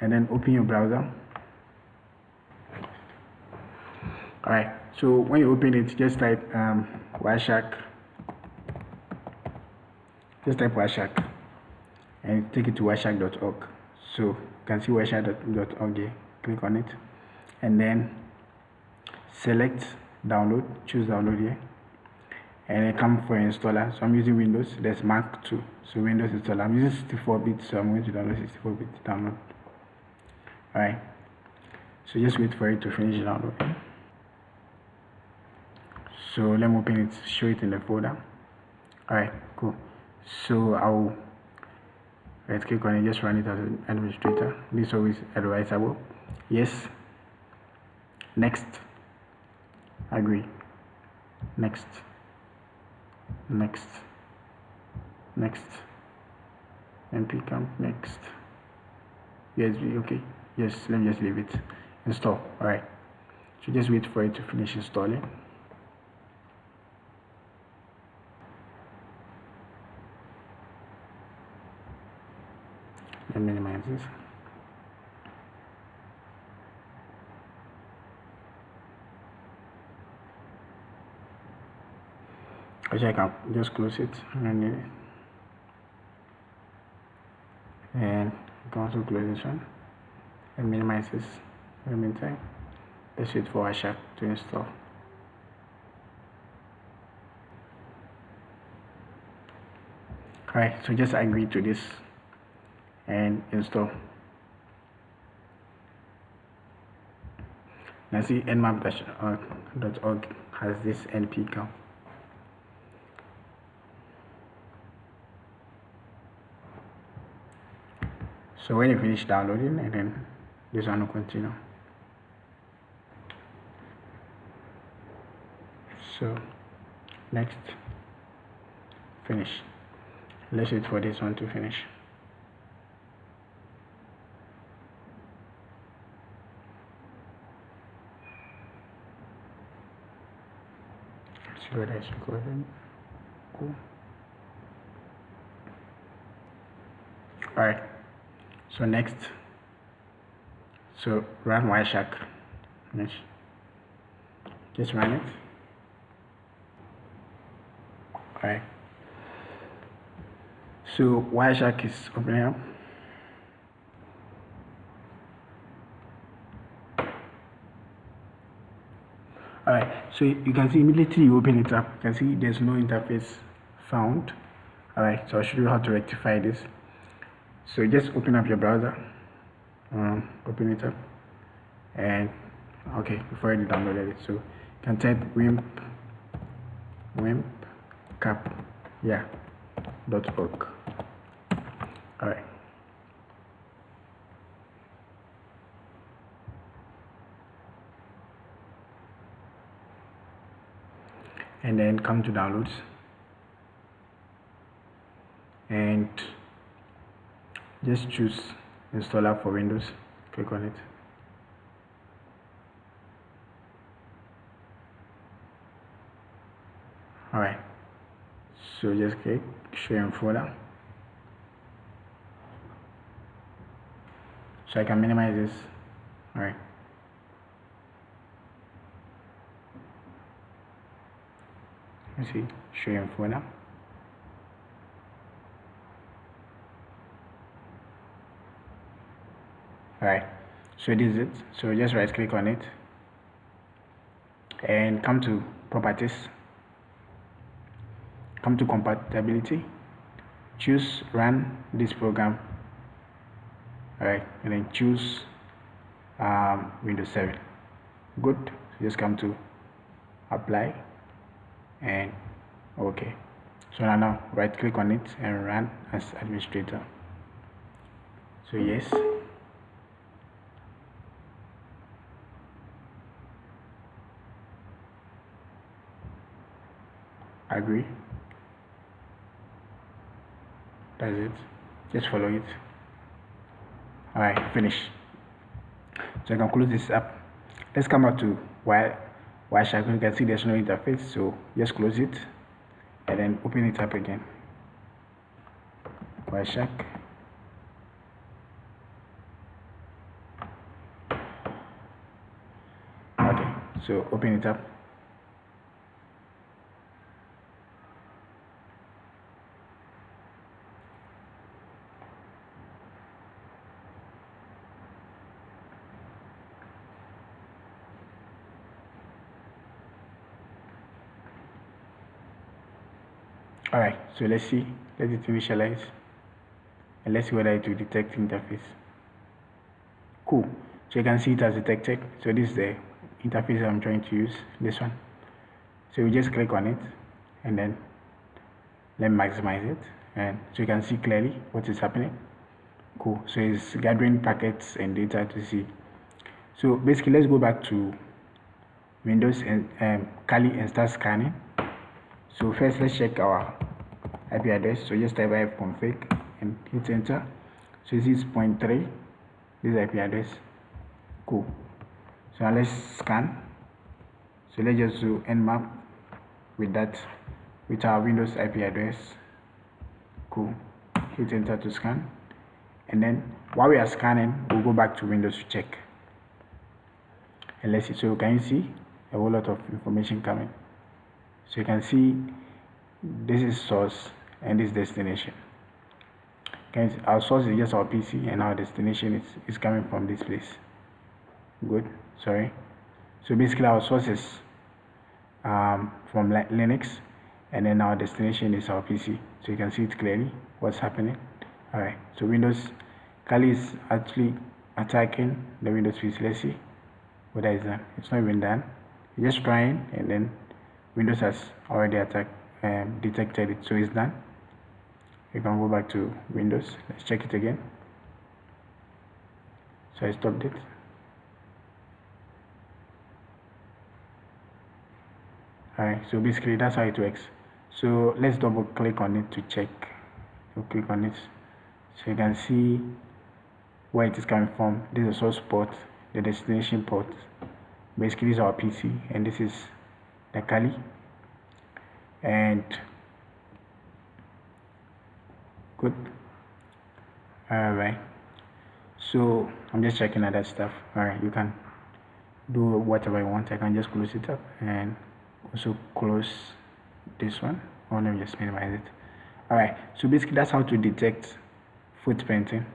and then open your browser. Alright, so when you open it, just type Wireshark. Just type Wireshark and take it to wireshark.org. So you can see wireshark.org here. Click on it and then select download, choose download here, and then come for installer. So I'm using Windows, there's Mac too. So Windows installer. I'm using 64-bit, so I'm going to download 64-bit download. Alright, so just wait for it to finish downloading. So let me open it, show it in the folder. Alright, cool. So I'll right click on it, just run it as an administrator. This is always advisable. Yes, next, agree, next, next, next, npcamp, next, yes, okay, yes, let me just leave it, install. Alright, so just wait for it to finish installing. Let me minimize this. Actually, I can just close it and you can also close this one and minimize this in the meantime. Let's wait for Wireshark to install. Alright, so just agree to this and install. Now see nmap.org has this npcamp. So when you finish downloading, and then this one will continue. So next, finish. Let's wait for this one to finish. See what I should go ahead. Cool. Alright. So next, so run Wireshark. Just run it. Alright. So Wireshark is opening up. Alright, so you can see immediately you open it up, you can see there's no interface found. Alright, so I'll show you how to rectify this. So just open up your browser, open it up, and okay, before you downloaded it, so you can type wimp.org. Alright. And then come to downloads and just choose installer for Windows, click on it. Alright, so just click share in folder. So I can minimize this. Alright. You see, show in folder. Alright, so this is it. So just right click on it and come to properties, come to compatibility, choose run this program. Alright, and then choose Windows 7. Good. So just come to apply and okay. So now right click on it and run as administrator. So yes, agree, that's it, just follow it. Alright, finish. So I can close this up. Let's come back to Wireshark. You can see there's no interface, so just close it and then open it up again. Wireshark. So open it up. Alright, so let's see. Let it initialize and let's see whether it will detect interface. Cool. So you can see it has detected. So this is the interface I'm trying to use, this one. So we just click on it and then let me maximize it, and so you can see clearly what is happening. Cool. So it's gathering packets and data to see. So basically, let's go back to Windows and Kali and start scanning. So first, let's check our IP address. So just type ifconfig and hit enter. So this is 0.3. This is IP address. Cool. So now let's scan. So let's just do nmap with that, with our Windows IP address. Cool. Hit enter to scan, and then while we are scanning, we'll go back to Windows to check. And let's see. So can you see a whole lot of information coming? So you can see this is source and this destination. Can you see? Our source is just our PC, and our destination is coming from this place. Good. Sorry. So basically, our source is from Linux, and then our destination is our PC. So you can see it clearly what's happening. Alright, so Windows Kali is actually attacking the Windows PC. Let's see whether it's done. It's not even done. It's just trying, and then Windows has already detected it, so it's done. You can go back to Windows. Let's check it again. So I stopped it. Alright, so basically that's how it works. So let's double click on it to check. We'll click on it, so you can see where it is coming from. This is the source port, the destination port. Basically, this is our PC, and this is the Kali. And good. Alright, so I'm just checking other stuff. Alright, you can do whatever you want. I can just close it up and also close this one, or let me just minimize it. Alright, so basically that's how to detect footprinting.